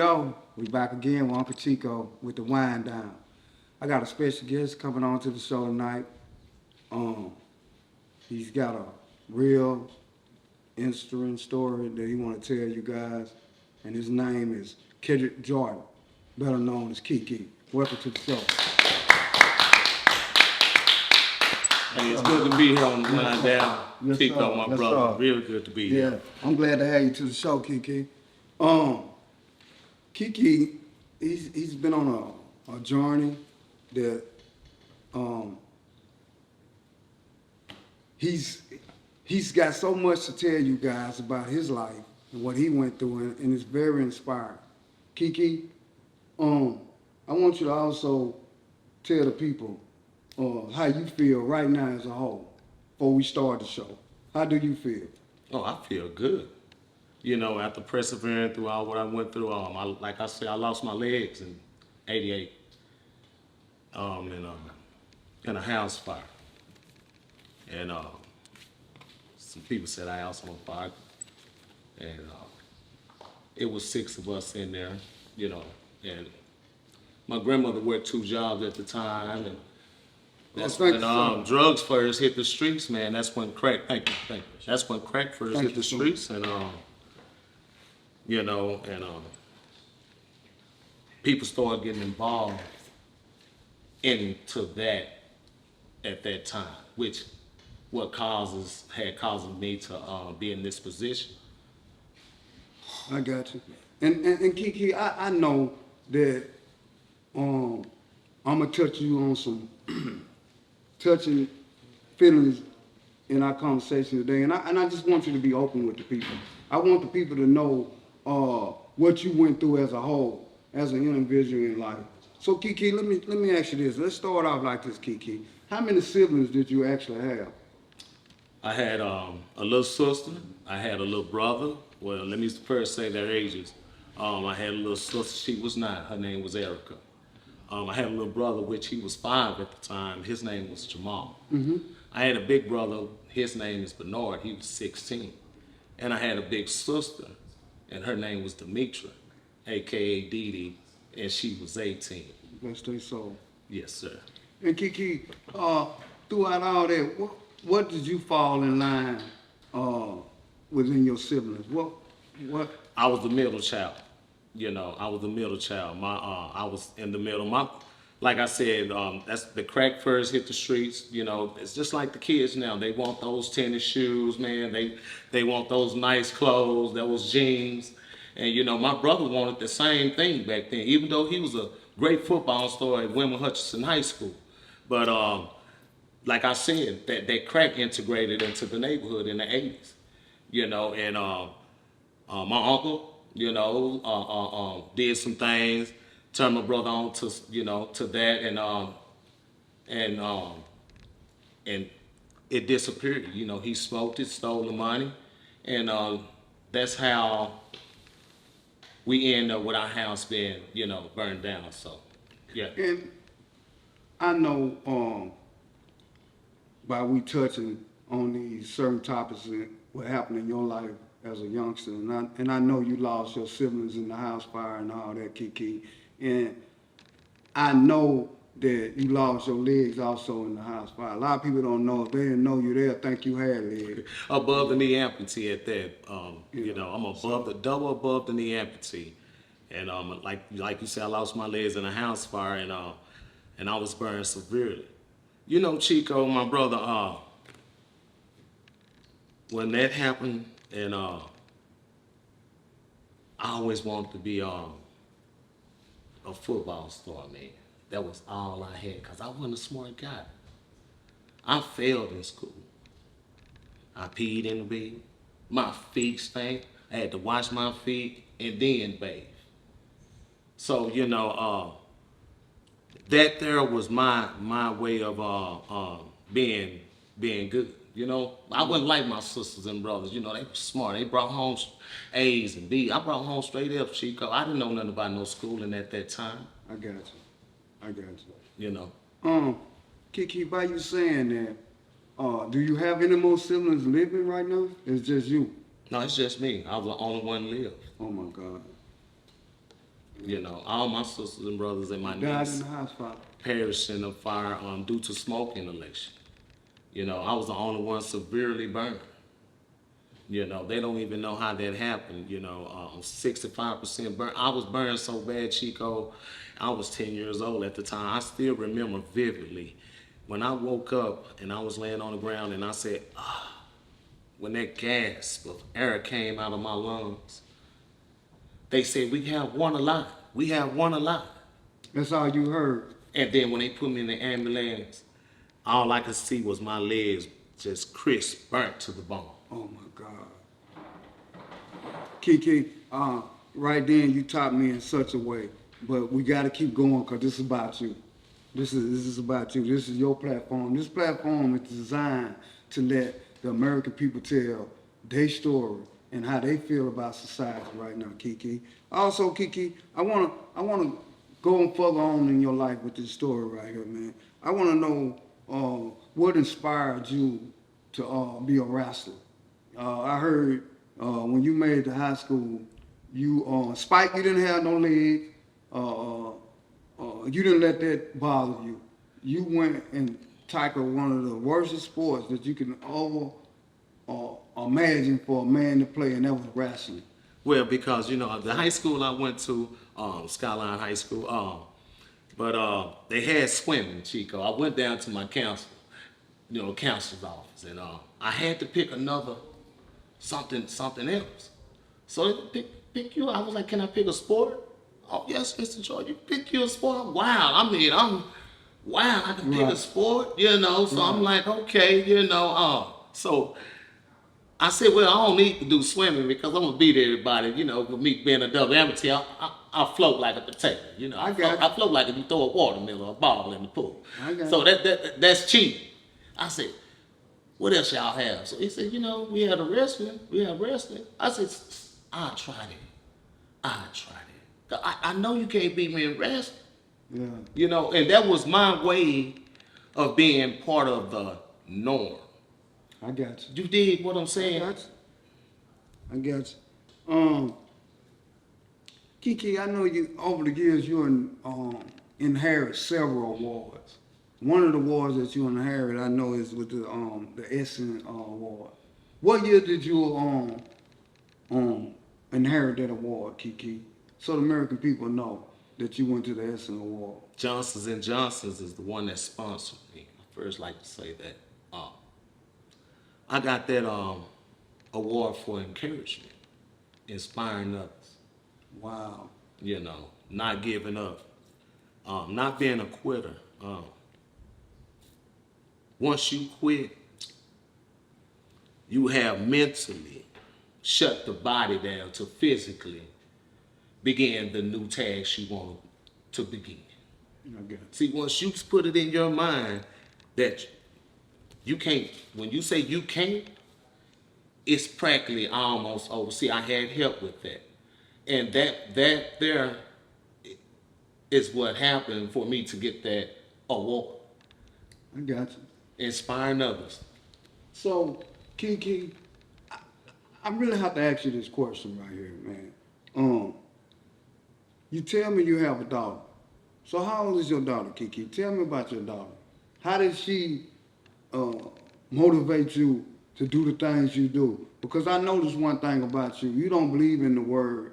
y'all, we back again with Uncle Chico with the wind down. I got a special guest coming on to the show tonight. He's got a real interesting story that he want to tell you guys, and his name is Keke Jordan, better known as Keke. Welcome to the show. Hey, it's good to be here on the line down. Yes, Chico, sir. my Yes, brother. sir. Real good to be here. Yeah, I'm glad to have you to the show, Keke. Keke, he's been on a journey that he's got so much to tell you guys about his life and what he went through, and it's very inspiring. Keke, I want you to also tell the people how you feel right now as a whole before we start the show. How do you feel? Oh, I feel good. You know, after persevering through all what I went through, like I said, I lost my legs in '88 in a house fire. And some people said I also on fire. And it was 6 of us in there, you know. And my grandmother worked 2 jobs at the time. And that's when drugs first hit the streets, man. That's when crack, thank you. That's when crack first hit the streets. And, you know, and people started getting involved into that at that time, which had caused me to be in this position. I got you. And Keke, I know that I'm gonna touch you on some touching feelings in our conversation today, and I just want you to be open with the people. I want the people to know what you went through as a whole, as an individual in life. So Keke, let me ask you this. Let's start off like this, Keke. How many siblings did you actually have? I had a little sister. I had a little brother. Well, let me first say their ages. I had a little sister. She was 9. Her name was Erica. I had a little brother, which he was 5 at the time. His name was Jamal. Mm-hmm. I had a big brother. His name is Bernard. He was 16. And I had a big sister, and her name was Demetra, a.k.a. Dee Dee, and she was 18. Bless their soul. Yes, sir. And Keke, throughout all that, what did you fall in line within your siblings? What? I was the middle child. You know, I was the middle child. I was in the middle. Like I said, that's the crack first hit the streets. You know, it's just like the kids now. They want those tennis shoes, man. They want those nice clothes, those jeans. And you know, my brother wanted the same thing back then, even though he was a great football star at William Hutchinson High School. But like I said, that crack integrated into the neighborhood in the '80s. You know, and my uncle, you know, did some things, turned my brother on to, you know, to that, and it disappeared. You know, he smoked it, stole the money, and that's how we end up with our house being, you know, burned down. So, yeah. And I know by we touching on these certain topics that what happened in your life as a youngster, and I know you lost your siblings in the house fire and all that, Keke, and I know that you lost your legs also in the house fire. A lot of people don't know. If they didn't know you, they'll think you had legs. Above the knee amputee at that. You know, I'm double above the knee amputee, and like you said, I lost my legs in a house fire, and I was burned severely. You know, Chico, my brother, when that happened, and I always wanted to be a football star, man. That was all I had, because I wasn't a smart guy. I failed in school. I peed in the bed. My feet stank. I had to wash my feet and then bathe. So, you know, that there was my way of being good. You know, I wasn't like my sisters and brothers. You know, they were smart. They brought home A's and B's. I brought home straight F, Chico. I didn't know nothing about no schooling at that time. I got you. You know. Keke, by you saying that, do you have any more siblings living right now? It's just you. No, it's just me. I was the only one live. Oh my God. You know, all my sisters and brothers and my Died in niece the house fire. perished in a fire due to smoke inhalation. You know, I was the only one severely burned. You know, they don't even know how that happened. You know, 65% burnt. I was burned so bad, Chico. I was 10 years old at the time. I still remember vividly when I woke up and I was laying on the ground and I said, ah, when that gasp of air came out of my lungs, they said, we have one alive. We have one alive. That's all you heard. And then when they put me in the ambulance, all I could see was my legs just crisp, burnt to the bone. Oh my God. Keke, right then you taught me in such a way, but we got to keep going because this is about you. This is about you. This is your platform. This platform is designed to let the American people tell their story and how they feel about society right now, Keke. Also, Keke, I wanna go further on in your life with this story right here, man. I wanna know what inspired you to be a wrestler. I heard when you made it to high school, you Spike, you didn't have no leg. You didn't let that bother you. You went and tackled one of the worst sports that you can ever imagine for a man to play, and that was wrestling. Well, because, you know, the high school I went to, Skyline High School, but they had swimming, Chico. I went down to my counselor's office, and I had to pick another something else. So they pick you. I was like, can I pick a sport? Oh yes, Mr. George, you pick your sport. Wow, I can pick a sport, you know. So I'm like, okay, you know. So I said, well, I don't need to do swimming because I'm gonna beat everybody, you know. With me being a double amputee, I float like a potato, you know. I float like if you throw a watermelon or a ball in the pool. So that's cheating. I said, what else y'all have? So he said, you know, we have wrestling. I said, I'll try it. I know you can't beat me in wrestling. Yeah. You know, and that was my way of being part of the norm. I got you. You dig what I'm saying? I got you. Keke, I know you over the years you inherit several awards. One of the awards that you inherit, I know, is with the Essence Award. What year did you inherit that award, Keke? So the American people know that you went to the Essence Award. Johnson's & Johnson's is the one that sponsored me. I first like to say that. I got that award for encouragement, inspiring others. Wow. You know, not giving up, not being a quitter. Once you quit, you have mentally shut the body down to physically begin the new task you want to begin. Okay. See, once you put it in your mind that you can't, when you say you can't, it's practically almost over. See, I had help with that. And that there is what happened for me to get that award. I got you. Inspiring others. So, Keke, I really have to ask you this question right here, man. You tell me you have a daughter. So how old is your daughter, Keke? Tell me about your daughter. How did she motivate you to do the things you do? Because I noticed one thing about you. You don't believe in the word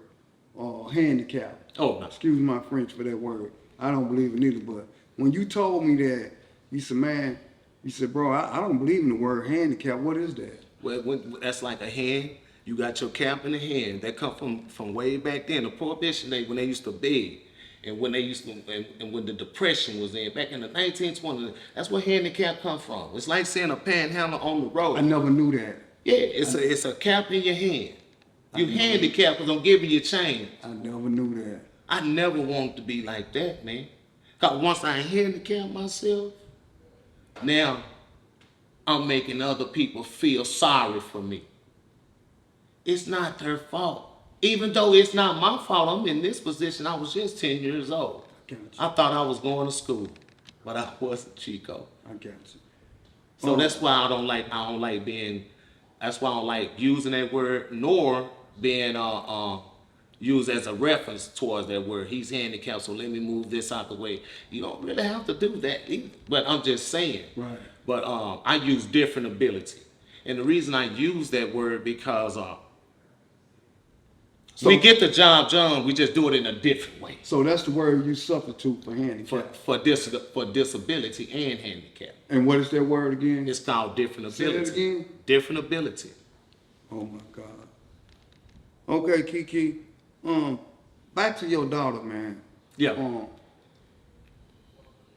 handicap. Oh, no. Excuse my French for that word. I don't believe it either. But when you told me that, you said, man, you said, bro, I don't believe in the word handicap. What is that? Well, that's like a hand. You got your cap in the hand. That come from way back then, the Prohibition days when they used to beg. And when they used to, and when the Depression was in, back in the 1920s, that's where handicap come from. It's like seeing a panhandler on the road. I never knew that. Yeah, it's a cap in your hand. You handicapped because I'm giving you change. I never knew that. I never wanted to be like that, man. Because once I handicapped myself, now I'm making other people feel sorry for me. It's not their fault. Even though it's not my fault, I'm in this position. I was just 10 years old. I thought I was going to school, but I wasn't, Chico. I got you. So that's why I don't like being, that's why I don't like using that word, nor being use as a reference towards that word. He's handicapped, so let me move this out the way. You don't really have to do that either. But I'm just saying. Right. But I use different ability. And the reason I use that word because we get the job done, we just do it in a different way. So that's the word you substitute for handicap. For disability and handicap. And what is that word again? It's called different Say ability. that again? Different ability. Oh my God. Okay, Keke. Back to your daughter, man. Yeah.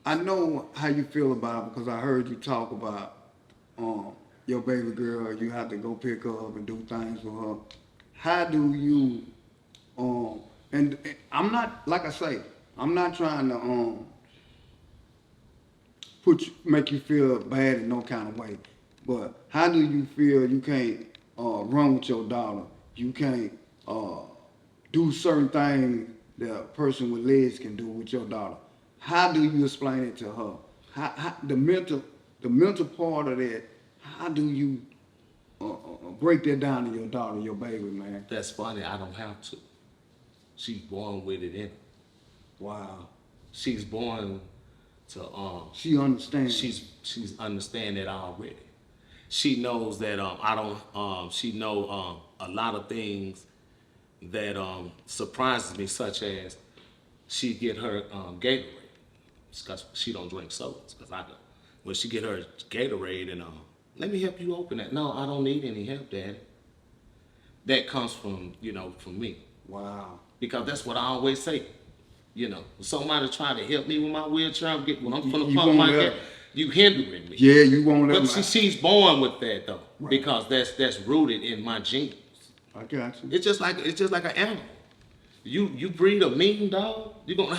I know how you feel about it because I heard you talk about your baby girl. You have to go pick her up and do things for her. How do you? And I'm not, like I say, I'm not trying to make you feel bad in no kind of way. But how do you feel you can't run with your daughter? You can't do certain things that a person with legs can do with your daughter. How do you explain it to her? How the mental part of that? How do you break that down to your daughter, your baby, man? That's funny. I don't have to. She's born with it in her. Wow. She's born to She understands. she's understand that already. She knows that I don't she know a lot of things that surprises me, such as she get her Gatorade. Because she don't drink sodas, because I do. When she get her Gatorade and let me help you open that. No, I don't need any help, Daddy. That comes from from me. Wow. Because that's what I always say. When somebody try to help me with my wheelchair, when I'm from the You pump won't my let gas, you hindering me. Yeah, you won't let But them. she's born with that though, Right. because that's rooted in my genes. I got you. It's just like an animal. You breed a mean dog, you're gonna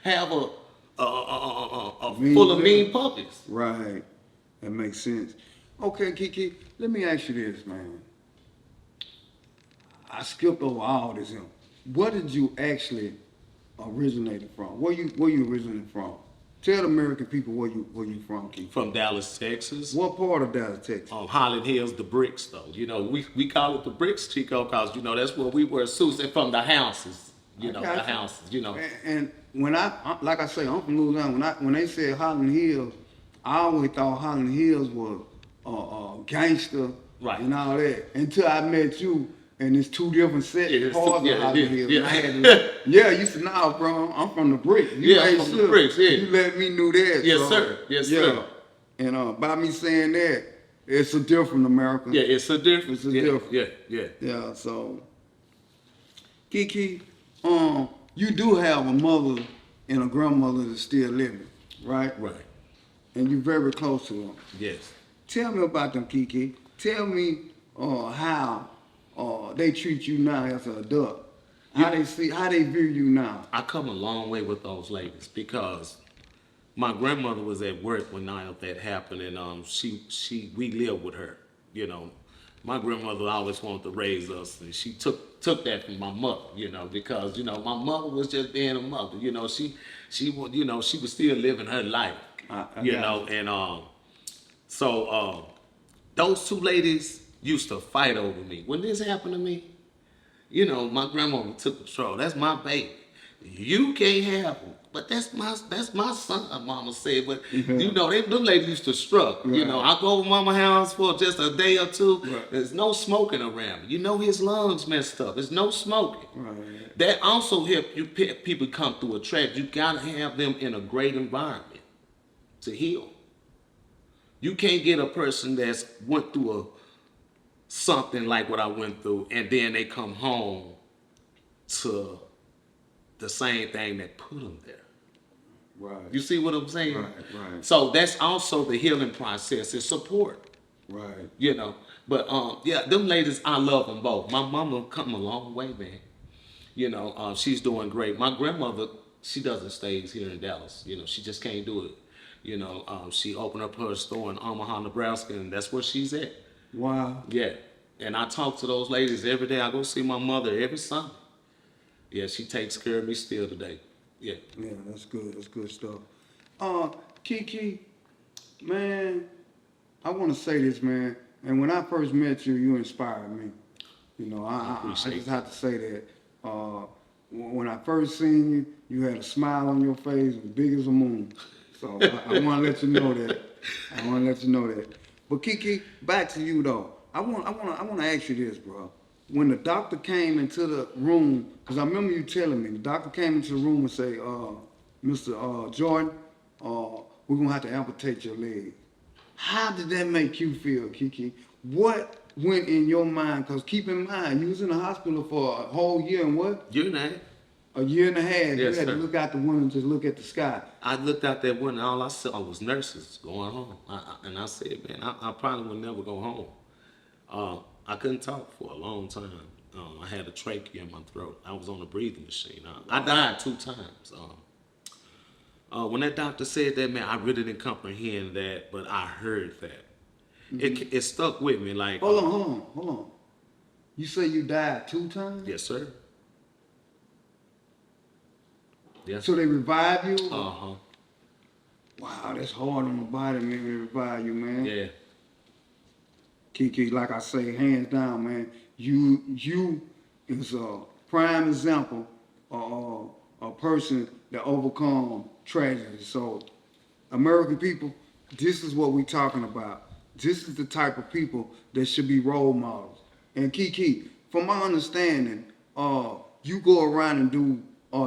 have a Mean full of dog. mean puppies. Right. That makes sense. Okay, Keke, let me ask you this, man. I skipped over all this. What did you actually originated from? Where you originated from? Tell the American people where you from, Keke. From Dallas, Texas. What part of Dallas, Texas? Holland Hills, the bricks though. We call it the bricks, Chico, because that's where we wear suits and from the houses. I The got you. houses. And when I like I say, I'm from Louisiana. When they said Holland Hills, I always thought Holland Hills was gangster Right. and all that. Until I met you, and it's two different parts of Holland Hills. yeah. And I had to, you said, "Nah, bro, I'm from the brick." You Yeah, I'm made from the sure bricks, yeah. You let me know that. Yes, so, sir. Yes, yeah. sir. And by me saying that, it's a different America. Yeah, it's a difference. It's a difference. Yeah. Yeah, so Keke, you do have a mother and a grandmother that's still living, right? Right. And you're very close to them. Yes. Tell me about them, Keke. Tell me how they treat you now as an adult. How they view you now. I come a long way with those ladies because my grandmother was at work when all of that happened, and we lived with her. My grandmother always wanted to raise us, and she took that from my mother. Because my mother was just being a mother. She was still living her life. So those two ladies used to fight over me. When this happened to me, my grandmama took control. That's my baby. You can't have him. But that's my son, Mama said. But them ladies used to struggle. Right. I go over Mama's house for just a day or two. Right. There's no smoking around me. His lungs messed up. There's no smoking. Right. That also help you people come through a track. You gotta have them in a great environment to heal. You can't get a person that's went through something like what I went through, and then they come home to the same thing that put them there. Right. You see what I'm saying? Right. So that's also the healing process. It's support. Right. But them ladies, I love them both. My mama come a long way, man. She's doing great. My grandmother, she doesn't stay here in Dallas. She just can't do it. She opened up her store in Omaha, Nebraska, and that's where she's at. Wow. Yeah. And I talk to those ladies every day. I go see my mother every Sunday. Yeah, she takes care of me still today. Yeah. Yeah, that's good. That's good stuff. Keke, man, I want to say this, man. And when I first met you, you inspired me. I appreciate just have to say that. When I first seen you, you had a smile on your face as big as a moon. So I want to let you know that. I want to let you know that. But Keke, back to you though. I want to ask you this, bro. When the doctor came into the room, because I remember you telling me, the doctor came into the room and say, Mr. Jordan, we're gonna have to amputate your leg. How did that make you feel, Keke? What went in your mind? Because keep in mind, you was in the hospital for a whole year and what? Year and a half. A year and a half. Yes, You had sir. to look out the window and just look at the sky. I looked out that window, all I saw was nurses going home. And I said, man, I probably would never go home. I couldn't talk for a long time. I had a trachea in my throat. I was on a breathing machine. I died 2 times. When that doctor said that, man, I really didn't comprehend that, but I heard that. It stuck with me. Like, Hold on. You say you died 2 times? yes, sir. Yes. So they revive you? Uh-huh. Wow, that's hard on the body, man, to revive you, man. Yeah. Keke, like I say, hands down, man, you is a prime example of a person that overcome tragedy. So, American people, this is what we talking about. This is the type of people that should be role models. And Keke, from my understanding, you go around and do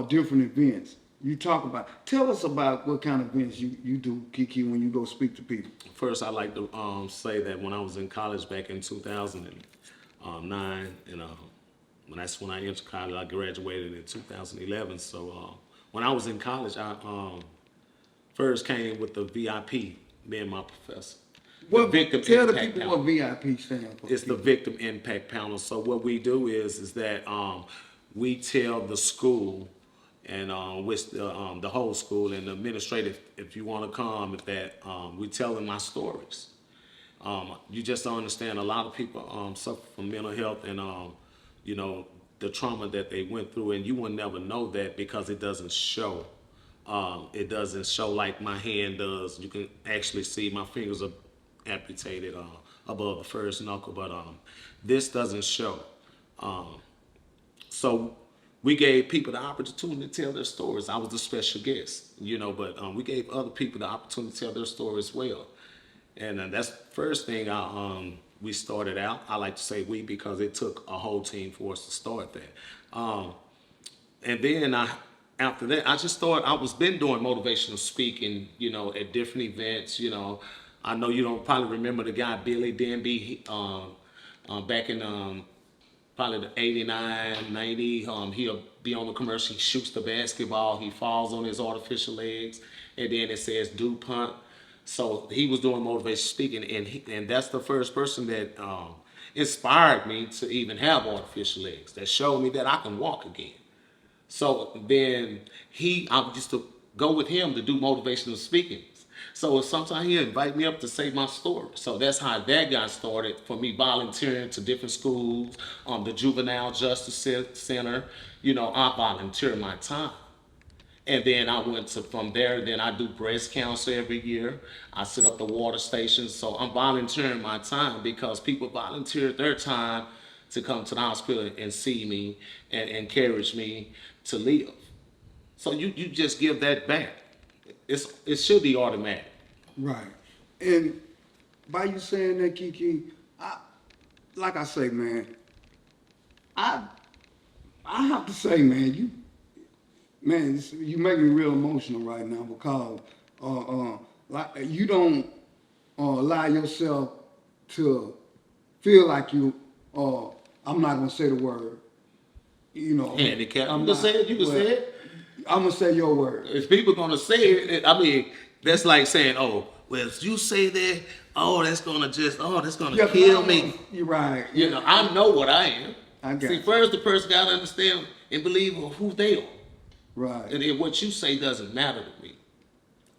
different events. You talk about. Tell us about what kind of events you do, Keke, when you go speak to people. First, I'd like to say that when I was in college back in 2009, and that's when I entered college. I graduated in 2011. So when I was in college, I first came with the VIP, me and my professor. What, Victim tell the Impact people Panel. what VIP stands for. It's the Victim Impact Panel. So what we do is that we tell the school and which the whole school and the administrative, if you want to come, we tell them my stories. You just don't understand. A lot of people suffer from mental health and you know, the trauma that they went through, and you will never know that because it doesn't show. It doesn't show like my hand does. You can actually see my fingers are amputated above the first knuckle, but this doesn't show. So we gave people the opportunity to tell their stories. I was the special guest, you know, but we gave other people the opportunity to tell their story as well. And that's the first thing we started out. I like to say we because it took a whole team for us to start that. And then after that, I was been doing motivational speaking, you know, at different events, you know. I know you don't probably remember the guy, Billy Denby, back in probably the 89, 90, he'll be on the commercial, he shoots the basketball, he falls on his artificial legs, and then it says do punt. So he was doing motivational speaking, and that's the first person that inspired me to even have artificial legs, that showed me that I can walk again. So then I used to go with him to do motivational speaking. So sometimes he'd invite me up to say my story. So that's how that got started for me volunteering to different schools, the Juvenile Justice Center. You know, I volunteer my time. And then I went from there, then I do breast cancer every year. I set up the water stations. So I'm volunteering my time because people volunteered their time to come to the hospital and see me and encourage me to live. So you just give that back. It should be automatic. Right. And by you saying that, Keke, like I say, man, I have to say, man, you make me real emotional right now because like you don't allow yourself to feel like you. I'm not gonna say the word. You know, Handicap. I'm You can not- say it. You can well, say it. I'm gonna say your word. If people gonna say it, I mean, that's like saying, "Oh, well, if you say that, that's gonna kill me." You're right. You know, I know what I am. I got See, you. first the person gotta understand and believe who they are, Right. and then what you say doesn't matter to me.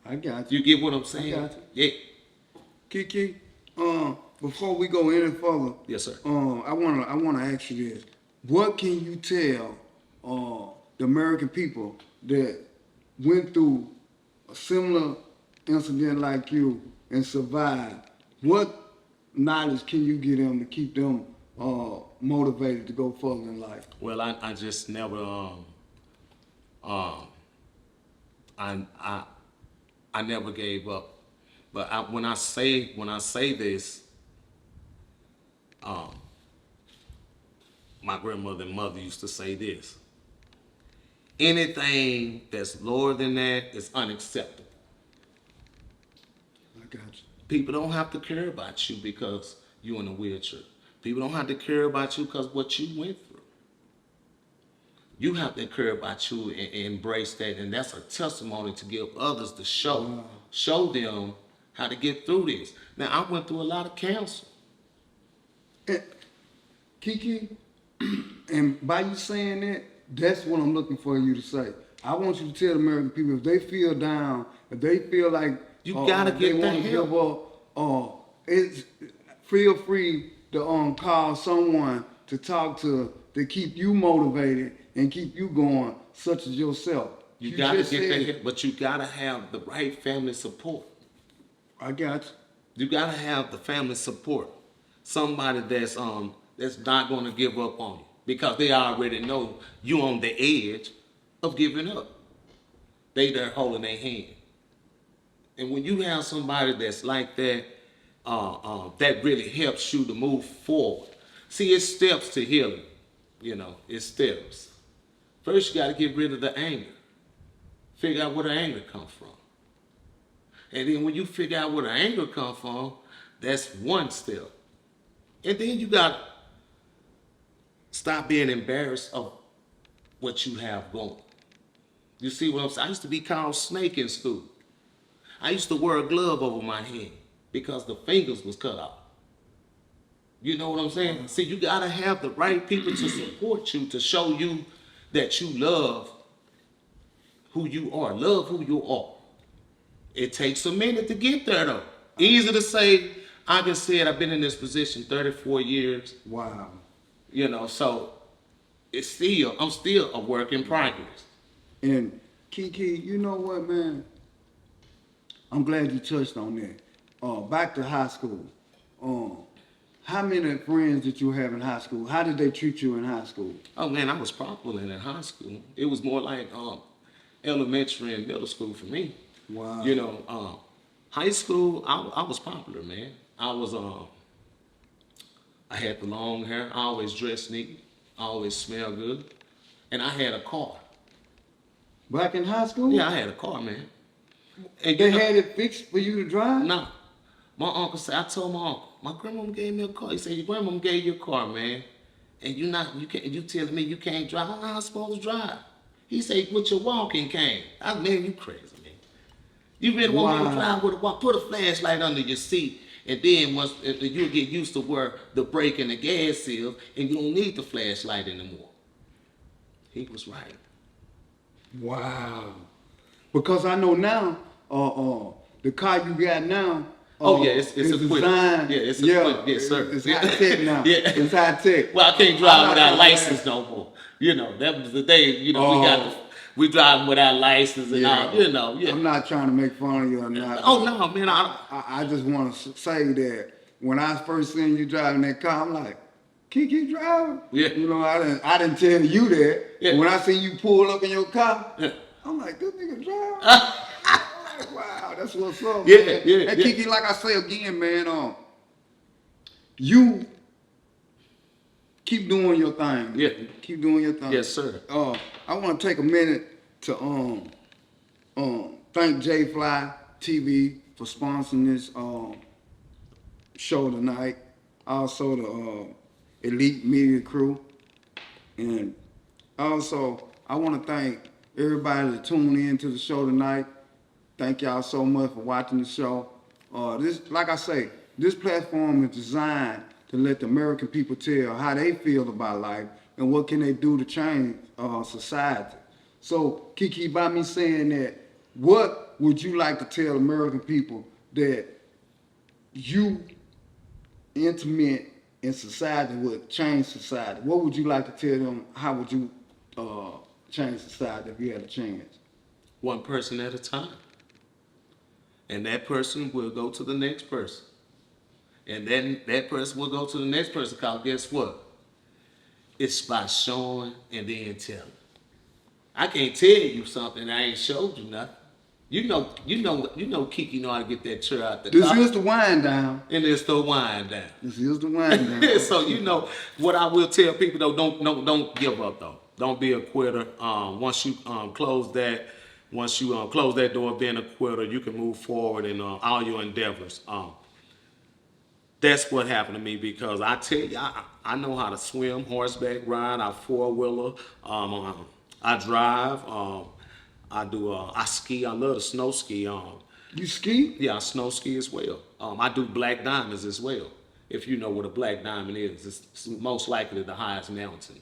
I got you. You get what I'm saying? got Yeah. Keke, before we go any further, Yes, sir. I wanna ask you this: what can you tell the American people that went through a similar incident like you and survived? What knowledge can you give them to keep them motivated to go further in life? Well, I just never um I I never gave up. But when I say this, um, my grandmother and mother used to say this: anything that's lower than that is unacceptable. I got you. People don't have to care about you because you're in a wheelchair. People don't have to care about you because what you went through. You have to care about you and embrace that, and that's a testimony to give others to show them how to get through this. Now, I went through a lot of cancer. And Keke, and by you saying that, that's what I'm looking for you to say. I want you to tell the American people if they feel down, if they feel like You gotta they get that want to help. give up, it's feel free to call someone to talk to keep you motivated and keep you going, such as yourself. You gotta just get said that it. help, but you gotta have the right family support. I got you. You gotta have the family support. Somebody that's not gonna give up on you because they already know you on the edge of giving up. They there holding their hand. And when you have somebody that's like that, that really helps you to move forward. See, it's steps to healing. You know, it's steps. First, you got to get rid of the anger. Figure out where the anger comes from. And then when you figure out where the anger comes from, that's one step. And then you got to stop being embarrassed of what you have going. You see what I'm saying? I used to be called Snake in school. I used to wear a glove over my head because the fingers was cut off. You know what I'm saying? See, you gotta have the right people to support you, to show you that you love who you are. Love who you are. It takes a minute to get there though. Easy to say, I can say it, I've been in this position 34 years. Wow. You know, so I'm still a work in progress. And Keke, you know what, man? I'm glad you touched on that. Back to high school. How many friends did you have in high school? How did they treat you in high school? Oh man, I was popular in high school. It was more like elementary and middle school for me. Wow. You know, high school, I was popular, man. I had the long hair. I always dressed neat. I always smelled good. And I had a car. Back in high school? Yeah, I had a car, man. And They had it fixed for you to drive? No. My uncle said, I told my uncle, my grandmama gave me a car. He said, your grandmama gave you a car, man. And you telling me you can't drive? How am I supposed to drive? He said, with your walking cane. I said, man, you crazy, man. You really want me to drive with a walk? Put a flashlight under your seat, and then you'll get used to where the brake and the gas is, and you don't need the flashlight anymore. He was right. Wow. Because I know now, the car you got now, Oh yeah, it's equipped. designed. Yeah, it's equipped. Yes, sir. It's high tech now. Yeah. It's high tech. Well, I can't drive without license no more. You know, that was the day. You know, we driving without license and all. You know, yeah. I'm not trying to make fun of you or not. Oh no, man. I just want to say that when I first seen you driving that car, I'm like, Keke driving? Yeah. You know, I didn't tell you that. Yeah. When I seen you pull up in your car, Yeah. I'm like, this nigga driving? I'm like, wow, that's what's up, Yeah, man. yeah, And yeah. Keke, like I say again, man, you keep doing your thing. Yeah. Keep doing your thing. Yes, sir. I want to take a minute to thank J Fly TV for sponsoring this show tonight. Also the Elite Media Crew, and also I want to thank everybody that tuned in to the show tonight. Thank y'all so much for watching the show. Like I say, this platform is designed to let the American people tell how they feel about life and what can they do to change society. So, Keke, by me saying that, what would you like to tell American people that you intimate in society would change society? What would you like to tell them? How would you change society if you had a chance? One person at a time. And that person will go to the next person. And then that person will go to the next person called, guess what? It's by showing and then telling. I can't tell you something I ain't showed you nothing. Keke know how to get that chair out the This car. is the wind down. And it's the wind down. This is the wind down. So what I will tell people though, don't give up though. Don't be a quitter. Once you close that door, being a quitter, you can move forward in all your endeavors. That's what happened to me because I tell you, I know how to swim, horseback ride, I four-wheeler, I drive, I ski, I love to snow ski. You ski? Yeah, I snow ski as well. I do black diamonds as well. If you know what a black diamond is, it's most likely the highest mountain.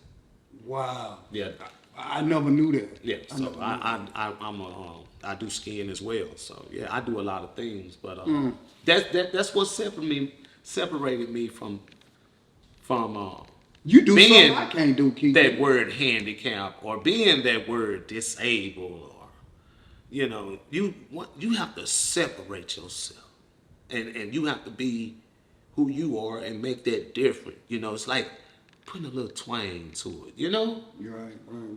Wow. Yeah. I never knew that. Yeah, so I do skiing as well. So yeah, I do a lot of things, but that's what separated me from You do being something I can't do, Keke. that word handicap or being that word disabled or you have to separate yourself and you have to be who you are and make that different. It's like putting a little twang to it. You're right.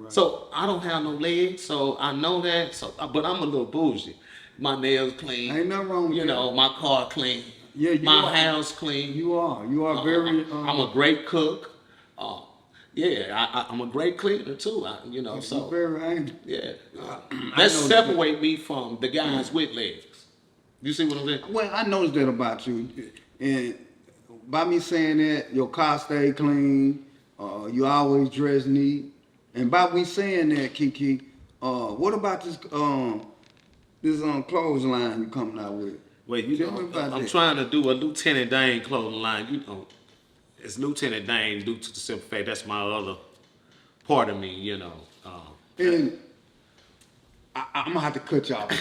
So I don't have no legs, so I know that. So, but I'm a little bougie. My nails clean. Ain't nothing wrong with that. My car clean. Yeah, my house clean. You are very. I'm a great cook. I'm a great cleaner too. So very angry. yeah. That separate me from the guys with legs. You see what I'm saying? Well, I noticed that about you, and by me saying that, your car stay clean. You always dress neat, and by me saying that, Keke, what about this clothesline you coming out with? Well, Tell me about I'm that. trying to do a Lieutenant Dane clothing line. It's Lieutenant Dane due to the simple fact that's my other part of me. And I'm gonna have to cut you off.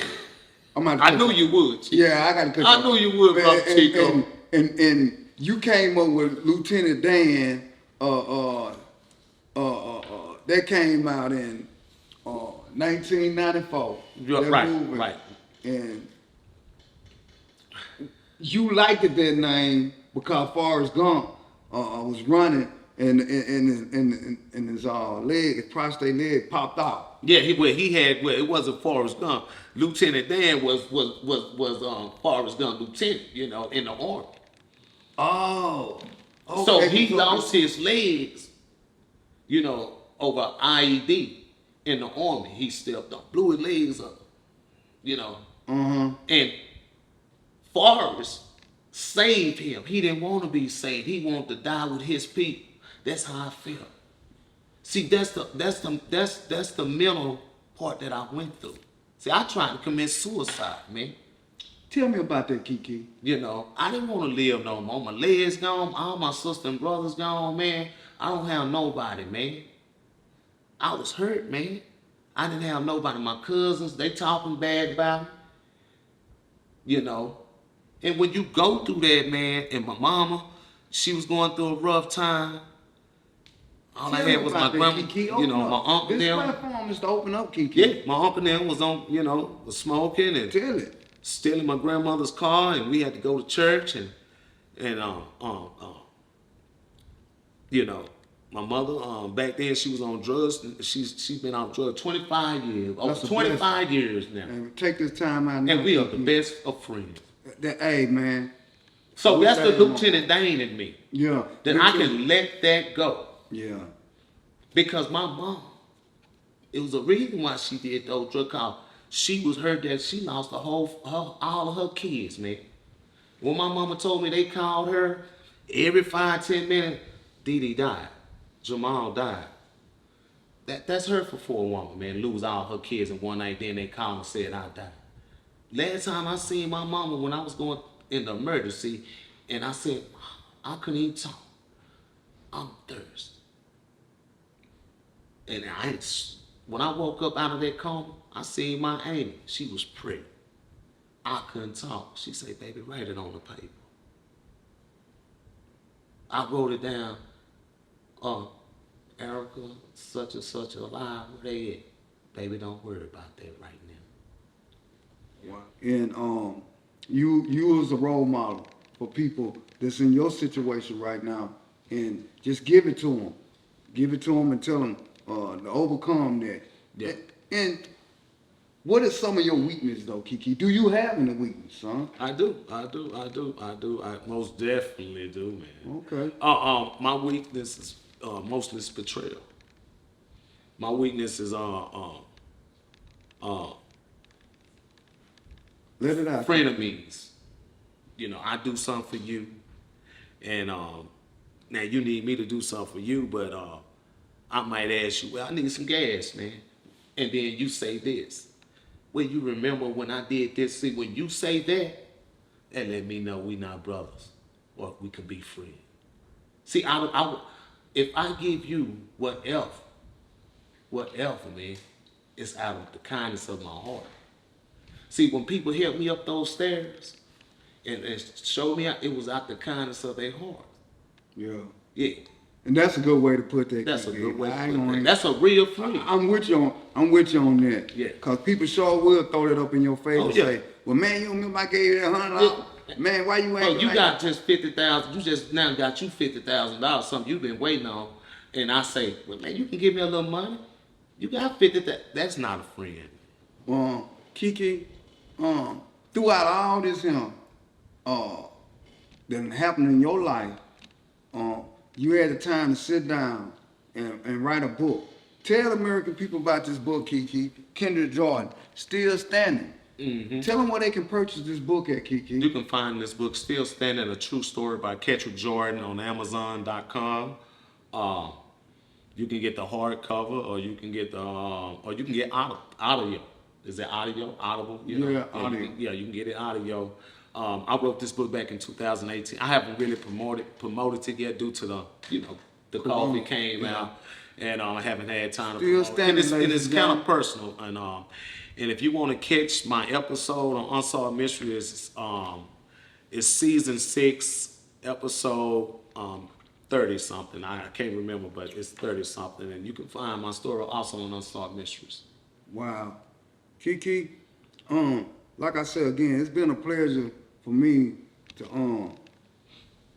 I knew you would. Chico. Yeah, I gotta cut you off. I knew you would, bro, Chico. And you came up with Lieutenant Dan. That came out in 1994. Right. And you liked it, that name because Forrest Gump was running and his his prostate leg popped out. Yeah, it wasn't Forrest Gump. Lieutenant Dan was Forrest Gump lieutenant, in the army. Oh. Okay. So he lost his legs, over IED in the army. He stepped up, blew his legs up, And Forrest saved him. He didn't want to be saved. He wanted to die with his people. That's how I felt. See, that's the mental part that I went through. See, I tried to commit suicide, man. Tell me about that, Keke. I didn't want to live no more. My legs gone, all my sister and brothers gone, man. I don't have nobody, man. I was hurt, man. I didn't have nobody. My cousins, they talking bad about me. And when you go through that, man, and my mama, she was going through a rough time. All I had was my grandma, my uncle This them. platform is to open up, Keke. Yeah, my uncle them was on, was smoking and Tell it. stealing my grandmother's car, and we had to go to church, and my mother, back then she was on drugs. She's been on drugs 25 years, over 25 years now. And take this time out now. And we are Keke. the best of friends. Hey, man. So that's the Lieutenant Dane in me. Yeah. That I can let that go. Yeah. Because my mom, it was a reason why she did those drug calls. She was hurt that she lost all of her kids, man. When my mama told me they called her every 5-10 minutes, Dee Dee died. Jamal died. That's hurtful for a woman, man, lose all her kids in one night, then they called and said I died. Last time I seen my mama when I was going in the emergency, and I said, I couldn't even talk. I'm thirsty. And when I woke up out of that coma, I seen my Amy. She was pretty. I couldn't talk. She said, baby, write it on the paper. I wrote it down. Erica, such and such alive, where they at? Baby, don't worry about that right now. Wow. And you was a role model for people that's in your situation right now, and just give it to them. Give it to them and tell them to overcome that. Yeah. And what is some of your weakness though, Keke? Do you have any weakness, son? I do. I most definitely do, man. Okay. My weakness is mostly is betrayal. My weakness is Let it out. frenemies. You know, I do something for you, and now you need me to do something for you, but I might ask you, well, I need some gas, man, and then you say this. Well, you remember when I did this? See, when you say that, that let me know we not brothers, or we could be friends. See, if I give you whatever, man, it's out of the kindness of my heart. See, when people help me up those stairs and show me out, it was out the kindness of their heart. Yeah. Yeah, And that's a good way to put that. that's a Keke. good way to I ain't put gonna- that. That's a real friend. I'm with you on that. Yeah. Cause people sure will throw that up in your face Oh, and yeah. say, "Well, man, you remember I gave you that $100? Man, why you ain't?" Oh, you like got just 50,000. You just now got you $50,000. Something you've been waiting on, and I say, well, man, you can give me a little money. You got 50. That's not a friend. Keke, throughout all this that happened in your life, you had the time to sit down and write a book. Tell the American people about this book, Keke. Kendrick Jordan, Still Standing. Mm-hmm. Tell them where they can purchase this book at, Keke. You can find this book, Still Standing, A True Story by Kendrick Jordan on Amazon.com. You can get the hardcover, or you can get audio. Is it audio? Audible? You know? Yeah, audio. You can get it audio. I wrote this book back in 2018. I haven't really promoted it yet due to the coffee came out, and I haven't had time to Still promote it. standing, And ladies it's and kind of gentlemen. personal. And if you want to catch my episode on Unsolved Mysteries, it's season 6, episode 30 something. I can't remember, but it's 30 something. And you can find my story also on Unsolved Mysteries. Wow. Keke, like I said again, it's been a pleasure for me to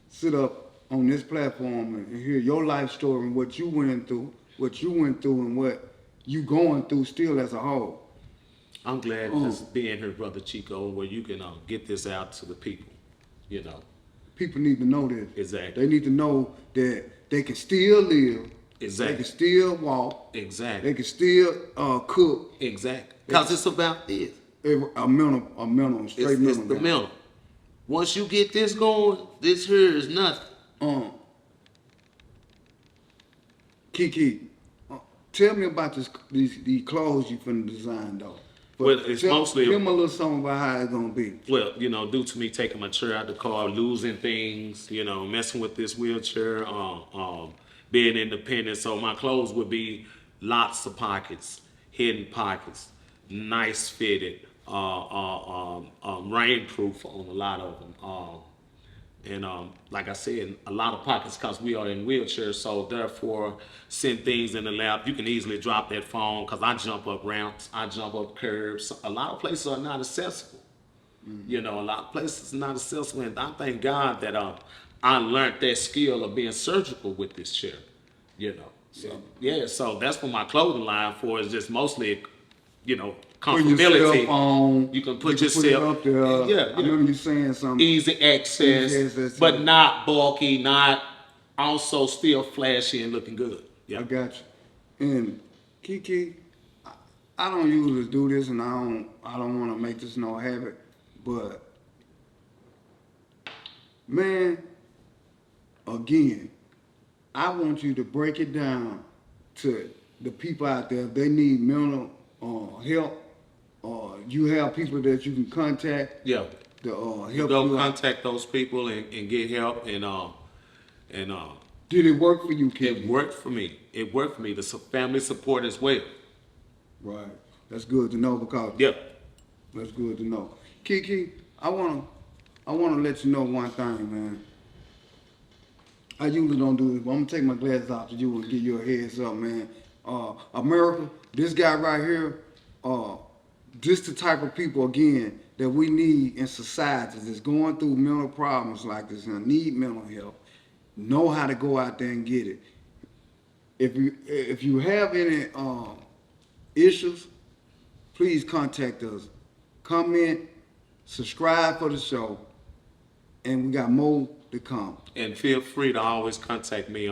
sit up on this platform and hear your life story and what you went through, and what you going through still as a whole. I'm glad just being here, Brother Chico, where you can get this out to the people, you know. People need to know this. Exactly. They need to know that they can still live. Exactly. They can still walk. Exactly. They can still cook. Exactly. Because it's about this. A mental, straight mental. It's the guy. mental. Once you get this going, this here is nothing. Keke, tell me about these clothes you finna design though. Well, it's mostly- Give me a little something about how it's gonna be. Well, due to me taking my chair out the car, losing things, messing with this wheelchair, being independent. So my clothes would be lots of pockets, hidden pockets, nice fitted, rainproof on a lot of them. And like I said, a lot of pockets because we are in wheelchairs. So therefore, send things in the lap. You can easily drop that phone because I jump up ramps, I jump up curbs. A lot of places are not accessible. A lot of places are not accessible. And I thank God that I learned that skill of being surgical with this chair. So that's what my clothing line for is just mostly, Put your comfortability. cell phone. You can put it yourself up there. Yeah, I remember you saying something. easy access, Easy access, but yeah. not bulky, not also still flashy and looking good. Yeah. I got you. And Keke, I don't usually do this, and I don't want to make this no habit, but man, again, I want you to break it down to the people out there. If they need mental help, you have people that you can contact Yeah. to help You go you out. contact those people and get help and Did it work for you, it Keke? worked for me. It worked for me. The family support as well. Right. That's good to know because Yeah. that's good to know. Keke, I wanna let you know one thing, man. I usually don't do this, but I'm gonna take my glasses off to you and give you a heads up, man. America, this guy right here, this the type of people again that we need in society that's going through mental problems like this and need mental help. Know how to go out there and get it. If you have any issues, please contact us. Comment, subscribe for the show, and we got more to come. And feel free to always contact me.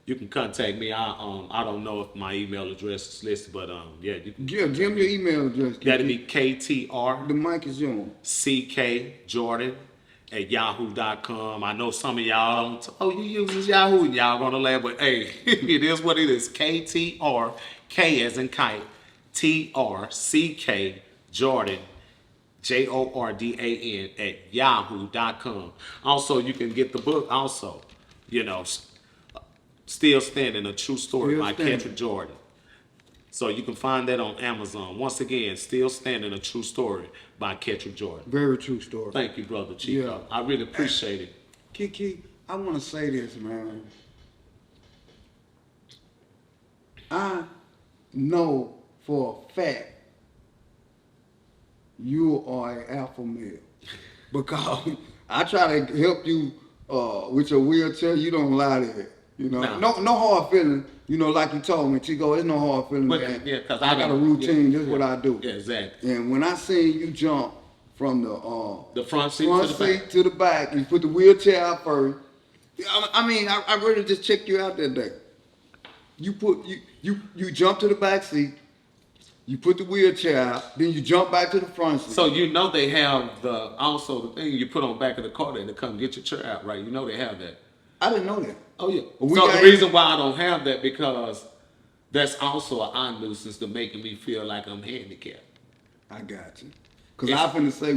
You can contact me. I don't know if my email address is listed, but yeah, you can. Give them your email address. That'd be KTR. The mic is yours. CK Jordan at yahoo.com. I know some of y'all don't. Oh, you use Yahoo. Y'all gonna laugh, but hey, it is what it is. KTR, K as in kite, TRCK Jordan, JORDAN at yahoo.com. Also, you can get the book. Also, Still Standing, a true story by Kendrick Jordan. So you can find that on Amazon. Once again, Still Standing, a true story by Kendrick Jordan. Very true story. Thank you, Brother Chico. Yeah. I really appreciate it. Keke, I want to say this, man. I know for a fact you are an alpha male because I try to help you with your wheelchair. You don't lie to it. No hard feelings. Like you told me, Chico, there's no hard feelings. But, man. yeah, because I got a routine. This is what I do. Yeah, exactly. And when I seen you jump from the front seat to the back, you put the wheelchair out first. I really just checked you out that day. You jump to the back seat. You put the wheelchair out, then you jump back to the front seat. So they have the thing you put on the back of the car there to come get your chair out, right? They have that. I didn't know that. Oh yeah. So the reason why I don't have that because that's also an eye nuisance to making me feel like I'm handicapped. I got you. Cause I finna say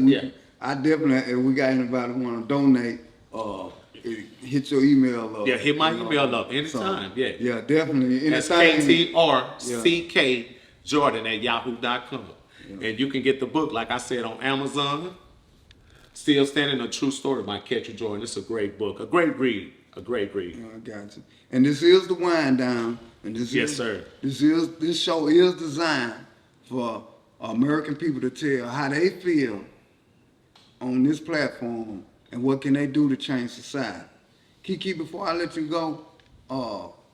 I definitely if we got anybody who wanna donate, hit your email up. Yeah, hit my email up anytime. So, yeah, definitely. That's KTRCK Jordan at yahoo.com. Yeah. And you can get the book, like I said, on Amazon. Still Standing, a true story by Kendrick Jordan. It's a great book, a great read. A great read. I got you. And this is the wind down. And sir. This show is designed for American people to tell how they feel on this platform and what can they do to change society. Keke, before I let you go,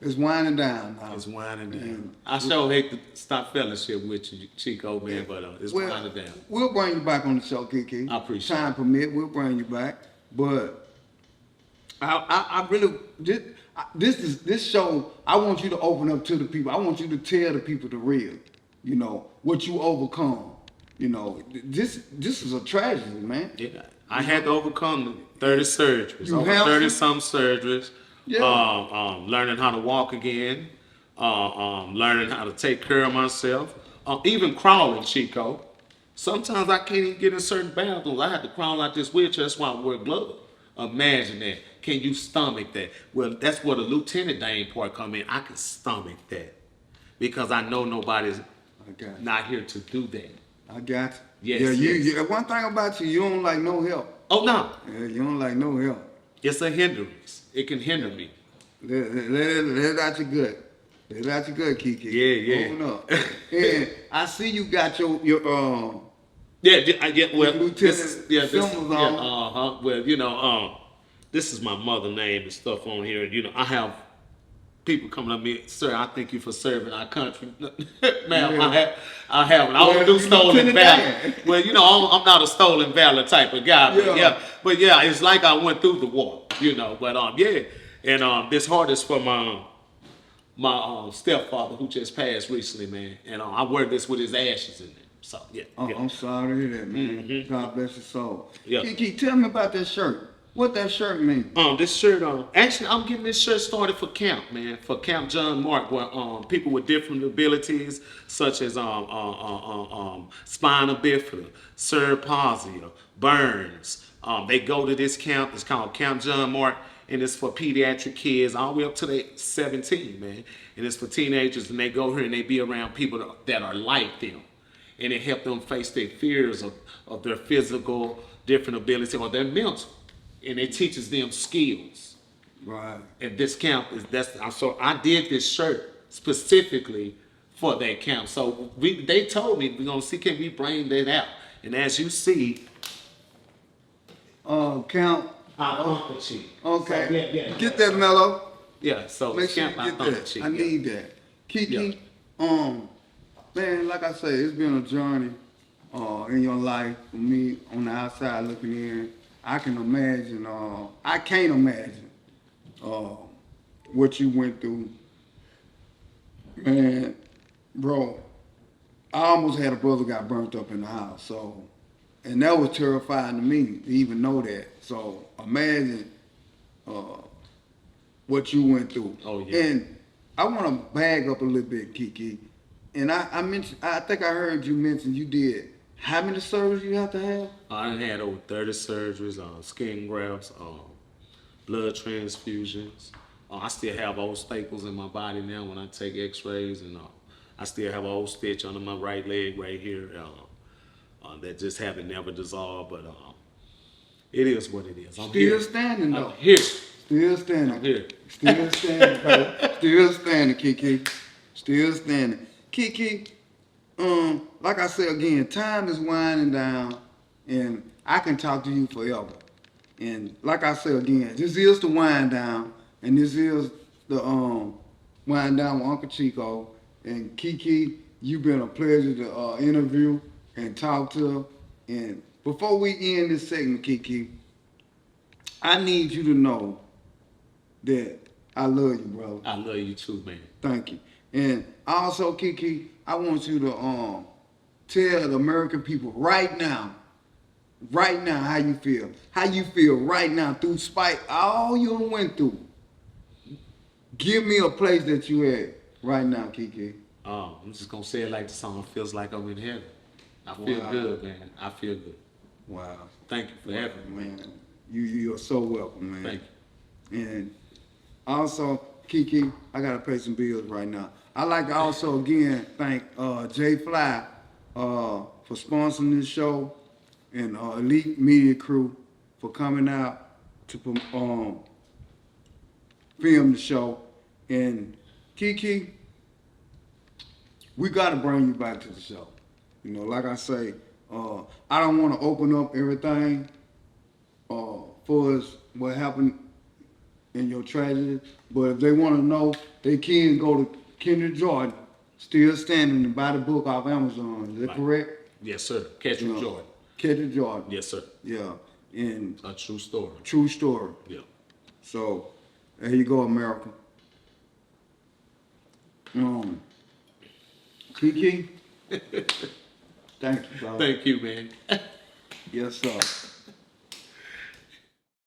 it's winding down now. It's winding down. I sure hate to stop fellowship with you, Chico, man, but it's winding down. We'll bring you back on the show, Keke. I appreciate it. Time permit, we'll bring you back. But I really this show. I want you to open up to the people. I want you to tell the people the real. What you overcome. This is a tragedy, man. Yeah, I had to overcome 30 surgeries. You over have 30-some surgeries. Yeah. Learning how to walk again. Learning how to take care of myself. Even crawling, Chico. Sometimes I can't even get in certain bathrooms. I had to crawl out this wheelchair. That's why I wear gloves. Imagine that. Can you stomach that? Well, that's where the Lieutenant Dane part come in. I can stomach that because I know nobody's not here to do that. I got you. Yes. One thing about you don't like no help. Oh no. Yeah, you don't like no help. It's a hindrance. It can hinder me. Let it out your gut. Let it out your gut, Keke. Yeah. Open up. And I see you got your Well, this is my mother name and stuff on here. I have people coming up to me, sir, I thank you for serving our country. Ma'am, yeah. I haven't. I don't do stolen valor. Well, I'm not a stolen valor type of guy. But it's like I went through the war, But And this heart is for my stepfather who just passed recently, man. And I wear this with his ashes in it. So, I'm sorry to hear that, man. Mm-hmm. God bless your soul. Yeah. Keke, tell me about that shirt. What that shirt mean? This shirt, actually, I'm getting this shirt started for camp, man. For Camp John Mark, where people with different abilities, such as spinal bifida, cerebral palsy, burns. They go to this camp. It's called Camp John Mark, and it's for pediatric kids all the way up to they 17, man. And it's for teenagers, and they go here and they be around people that are like them, and it help them face their fears of their physical different abilities or their mental. And it teaches them skills. Right. And this camp so I did this shirt specifically for that camp. So they told me we're gonna see can we bring that out. And as you see, Count. our Uncle Chico. Okay. So, yeah. Get that mellow. Yeah, so Make sure you camp get our Uncle that. Chico. I need that. Keke, Yeah. man, like I say, it's been a journey in your life for me on the outside looking in. I can imagine, I can't imagine what you went through. Man, bro, I almost had a brother got burnt up in the house, so, and that was terrifying to me to even know that. So imagine what you went through. Oh, yeah. And I want to bag up a little bit, Keke. And I mentioned, I think I heard you mention you did. How many surgeries you have to have? I done had over 30 surgeries, skin grafts, blood transfusions. I still have old staples in my body now when I take x-rays, and I still have an old stitch under my right leg right here that just haven't never dissolved, but it is what it is. I'm Still here. standing though. I'm here. Still standing. I'm here. Still standing, bro. Still standing, Keke. Still standing. Keke, like I said again, time is winding down, and I can talk to you forever. And like I said again, this is the wind down, and this is the wind down with Uncle Chico. And Keke, you've been a pleasure to interview and talk to. And before we end this segment, Keke, I need you to know that I love you, brother. I love you too, man. Thank you. And also, Keke, I want you to tell the American people right now how you feel. How you feel right now through spite all you went through. Give me a place that you at right now, Keke. I'm just gonna say it like the song feels like I'm in heaven. I feel Wow. good, man. I feel good. Wow. Thank you for having me. Man, you're so welcome, man. Thank you. And also, Keke, I gotta pay some bills right now. I'd like to also again thank Jay Fly for sponsoring this show, and Elite Media Crew for coming out to film the show. And Keke, we gotta bring you back to the show. You know, like I say, I don't want to open up everything for us what happened in your tragedy, but if they want to know, they can go to Kendra Jordan, Still Standing, and buy the book off Amazon. Is that Right. correct? Yes, sir. Catch you, Jordan. Kendra Jordan. Yes, sir. Yeah, and A true story. true story. Yeah. So there you go, America. Keke, thank you, brother. Thank you, man. Yes, sir.